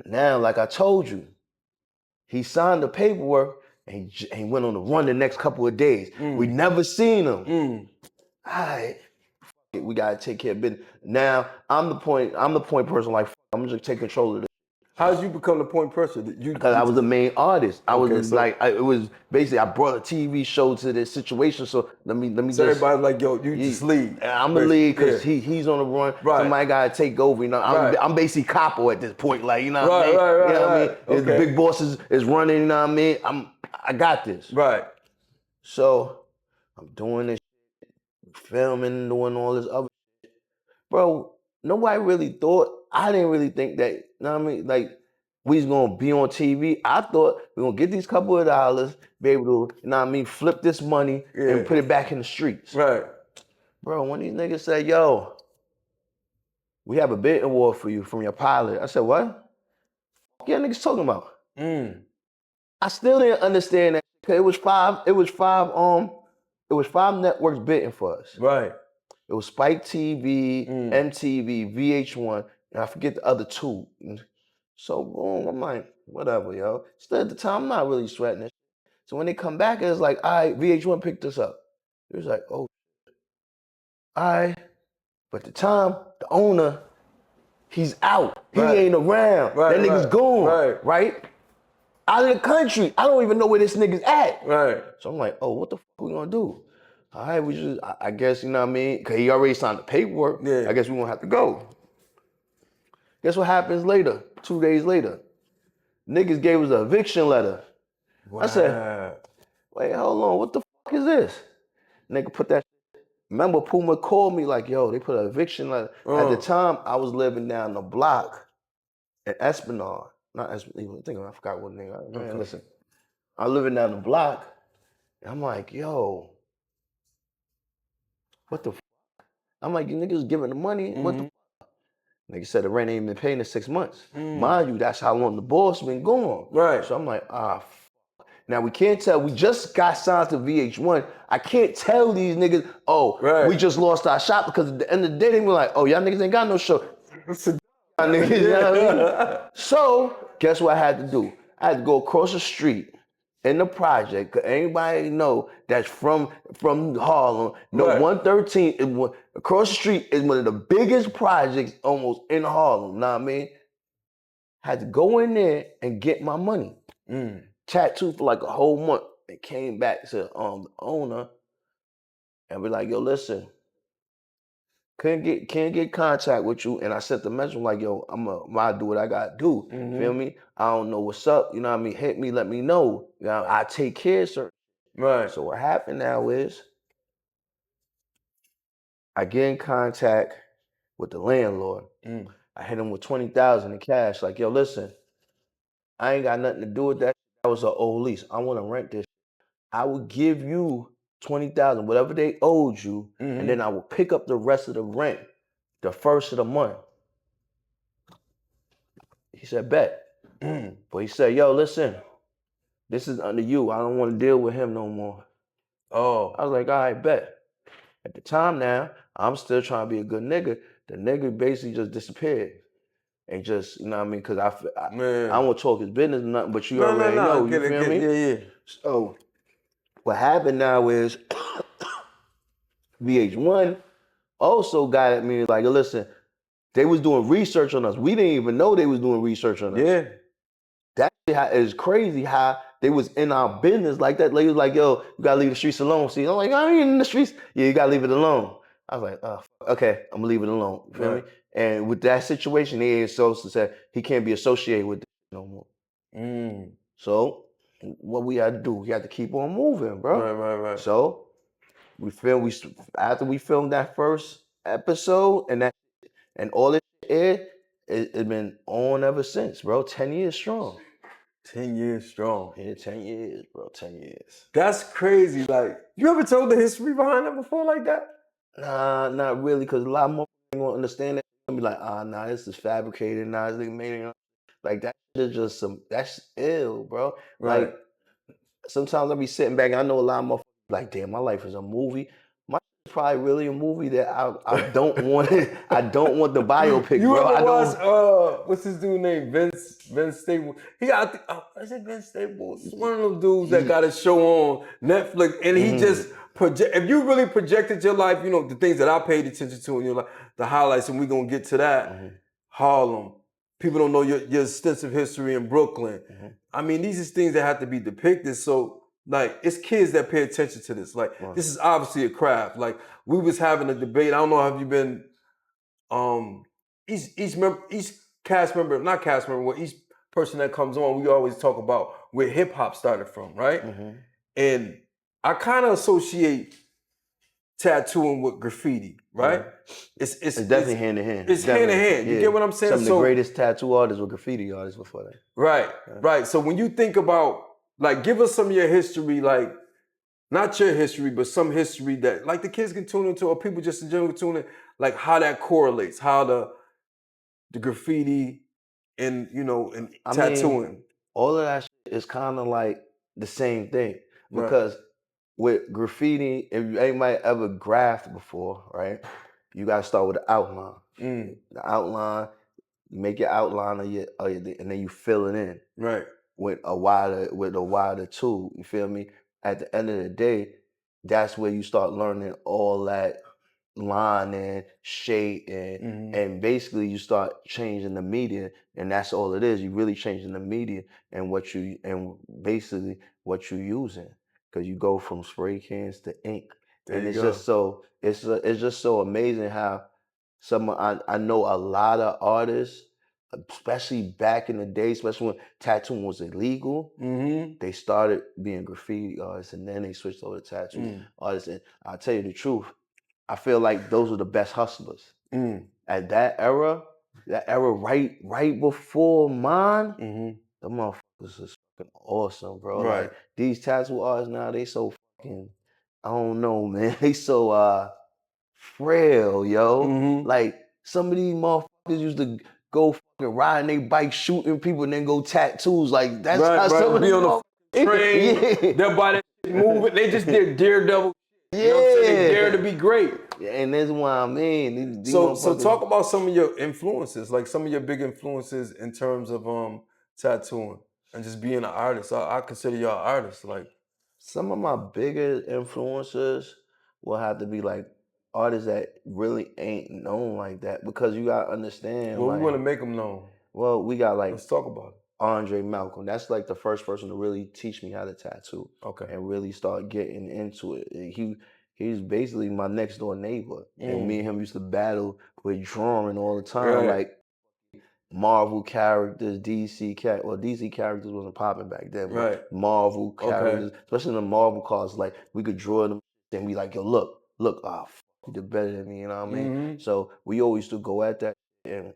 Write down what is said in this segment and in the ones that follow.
Now, like I told you, he signed the paperwork and he went on the run the next couple of days. We never seen him. All right, we gotta take care of business. Now I'm the point person. Like I'm gonna just take control of this. How did you become the point person? Because I was the main artist. I was so, it was basically I brought a TV show to this situation. So let me so just. everybody's like, yo, you just lead. I'm the lead because he's on the run. Right. Somebody gotta take over. You know, I'm basically capo at this point. Like you know what I mean. Right. You know what I mean. Okay. The big boss is running. You know what I mean. I got this. Right. So I'm doing this, filming, doing all this other shit. Bro, nobody really thought, I didn't really think that, you know what I mean? Like, we was gonna be on TV. I thought we gonna get these couple of dollars, be able to, you know what I mean, flip this money and put it back in the streets. Right. Bro, when these niggas say, yo, we have a bid award for you from your pilot. I said, what? What y'all niggas talking about? I still didn't understand that because it was five networks bidding for us. Right. It was Spike TV, MTV, VH1, and I forget the other two. So boom, I'm like, whatever, yo. Still at the time, I'm not really sweating it. So when they come back, it's like, all right, VH1 picked us up. It was like, oh, all right. But at the time, the owner, he's out. He ain't around. That nigga's gone, right? Out of the country. I don't even know where this nigga's at. Right. So I'm like, oh, what the fuck we gonna do? All right, we just, I guess, you know what I mean? Because he already signed the paperwork. I guess we won't have to go. Guess what happens later? 2 days later. Niggas gave us an eviction letter. Wow. I said, wait, hold on, what the fuck is this? Nigga put that. Remember, Puma called me like, yo, they put an eviction letter. At the time, I was living down the block in Esplanade. Not Esplanade, I forgot what nigga. Man, listen, I was living down the block, and I'm like, yo, what the fuck? I'm like, you niggas giving the money, what the fuck? Nigga said the rent ain't been paid in 6 months. Mind you, that's how long the boss been gone. Right. So I'm like, fuck. Now we can't tell, we just got signed to VH1. I can't tell these niggas, we just lost our shop because at the end of the day, they were like, oh, y'all niggas ain't got no show. Niggas, you know what I mean? So, guess what I had to do? I had to go across the street in the project, cause anybody know that's from Harlem, 113, across the street is one of the biggest projects almost in Harlem, know what I mean? Had to go in there and get my money. Tattoo for like a whole month. And came back to the owner and be like, yo, listen, can't get contact with you. And I sent the message like, yo, I'll do what I gotta do. Feel me? I don't know what's up. You know what I mean? Hit me, let me know. You know, I take care, sir. Right. So what happened now is I get in contact with the landlord. I hit him with $20,000 in cash. Like, yo, listen, I ain't got nothing to do with that. That was an old lease. I want to rent this. I will give you $20,000, whatever they owed you, and then I will pick up the rest of the rent the first of the month. He said, bet. But he said, yo, listen, this is under you. I don't want to deal with him no more. Oh. I was like, all right, bet. At the time now, I'm still trying to be a good nigga. The nigga basically just disappeared. And just, you know what I mean? Because I don't want to talk his business or nothing, but you already know, you feel me? Yeah. So what happened now is VH1 also got at me like, listen, they was doing research on us. We didn't even know they was doing research on us. Yeah. That is crazy how they was in our business like that. Like, was like, yo, you gotta leave the streets alone. See, I'm like, I ain't in the streets. Yeah, you gotta leave it alone. I was like, oh, okay, I'm gonna leave it alone. You feel me? And with that situation, they said he can't be associated with this no more. So what we had to do, we had to keep on moving, bro. Right. So after we filmed that first episode and all this aired, it's been on ever since, bro. 10 years strong. 10 years strong. Yeah, 10 years, bro. 10 years. That's crazy. Like, you ever told the history behind that before like that? Nah, not really, because a lot more people won't understand that. They'll be like, nah, this is fabricated. Nah, this made it. Like, that is just that's ill, bro. Right. Like, sometimes I'll be sitting back and I know a lot more like, damn, my life is a movie. My probably really a movie that I don't want. I don't want the biopic, You bro. ever I don't. watch what's his dude named Vince Staples? He got is it Vince Staples? It's one of those dudes that got a show on Netflix, and he just project. If you really projected your life, you know the things that I paid attention to in your life, the highlights, and we're gonna get to that. Harlem. People don't know your extensive history in Brooklyn. I mean, these is things that have to be depicted. So, like, it's kids that pay attention to this. Like, this is obviously a craft. Like, we was having a debate. I don't know, have you been, each cast member, not cast member, well, each person that comes on, we always talk about where hip hop started from, right? And I kind of associate tattooing with graffiti, right? It's definitely hand in hand. It's hand in hand. You get what I'm saying? Some of the greatest tattoo artists were graffiti artists before that. Right, right. So when you think about, like, give us some of your history, like, not your history, but some history that, like, the kids can tune into, or people just in general tune in, like, how that correlates, how the graffiti and, you know, and tattooing. Mean, all of that shit is kind of like the same thing. Because with graffiti, if you ain't ever graphed before, right? You gotta start with the outline. The outline, you make your outline of your and then you fill it in. Right. With a wider tool. You feel me? At the end of the day, that's where you start learning all that line and shape and basically you start changing the media, and that's all it is. You really changing the media and basically what you're using, because you go from spray cans to ink, and it's just so amazing how I know a lot of artists, especially back in the day, especially when tattooing was illegal, they started being graffiti artists, and then they switched over to tattoo artists. And I'll tell you the truth, I feel like those were the best hustlers. At that era right before mine, the motherfuckers is fucking awesome, bro. Right. Like, these tattoo artists now, they so fucking, I don't know, man. They so frail, yo. Like, some of these motherfuckers used to go fucking riding their bike, shooting people, and then go tattoos. Like, that's how some of be them on the train, they'll buy that shit moving. They just did daredevil. You know what I'm saying? They dare to be great. And that's what I mean. So talk about some of your influences, like some of your big influences in terms of tattooing and just being an artist. I consider you an artist. Like, some of my bigger influences will have to be like artists that really ain't known like that, because you gotta understand. Well, like, we want to make them known. Well, we got like, let's talk about it. Andre Malcolm. That's like the first person to really teach me how to tattoo. Okay. And really start getting into it. He's basically my next door neighbor. And me and him used to battle with drawing all the time. Like, Marvel characters, DC characters wasn't popping back then, but Marvel characters, especially the Marvel cards, like, we could draw them and be like, yo, look, you did better than me, you know what I mean? So we always used to go at that, and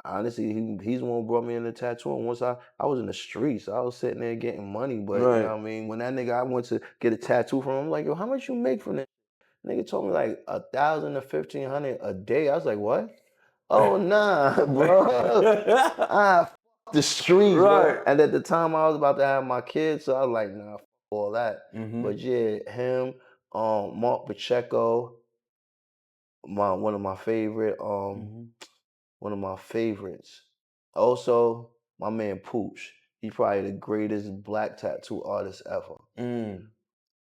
honestly, he's the one who brought me into tattooing. Once I was in the streets, I was sitting there getting money, but you know what I mean? When that nigga, I went to get a tattoo from him, I'm like, yo, how much you make from that? Nigga told me like 1,000 to 1,500 a day. I was like, what? Oh, nah, bro. F the streets, bro. And at the time, I was about to have my kids, so I was like, nah, f all that. But yeah, him, Mark Pacheco, one of my favorites. Also, my man Pooch. He's probably the greatest black tattoo artist ever. And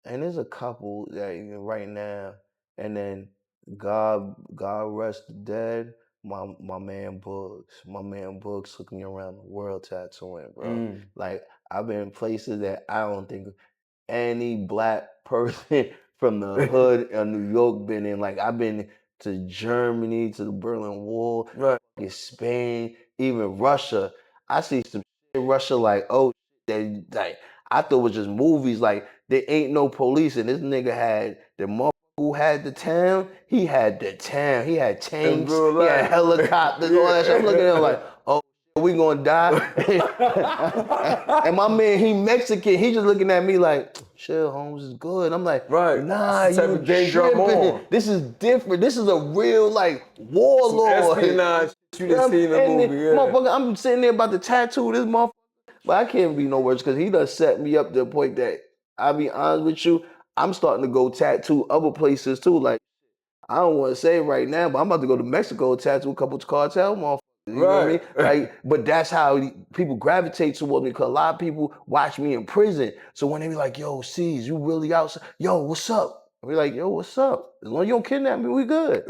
there's a couple that right now, and then God rest the dead. My man Books took me around the world tattooing, bro. Like, I've been in places that I don't think any black person from the hood of New York been in. Like, I've been to Germany, to the Berlin Wall, Spain, even Russia. I see some shit in Russia like, oh, like, I thought it was just movies. Like, there ain't no police, and this nigga had the motherfucker who had the town. He had the town. He had tanks. He had helicopters, all that shit. I'm looking at him like, oh, we gonna die. And my man, he Mexican. He just looking at me like, shit, Holmes is good. I'm like, nah, you tripping. This is different. This is a real, like, warlord. Espionage you done seen in the movie, motherfucker, I'm sitting there about to tattoo this motherfucker. But I can't be no words, because he done set me up to the point that, I'll be honest with you, I'm starting to go tattoo other places too. Like, I don't want to say it right now, but I'm about to go to Mexico and tattoo a couple of cartel motherfuckers. You know what I mean? Like, but that's how people gravitate towards me, because a lot of people watch me in prison. So when they be like, yo, Cease, you really outside? Yo, what's up? I be like, yo, what's up? As long as you don't kidnap me, we good.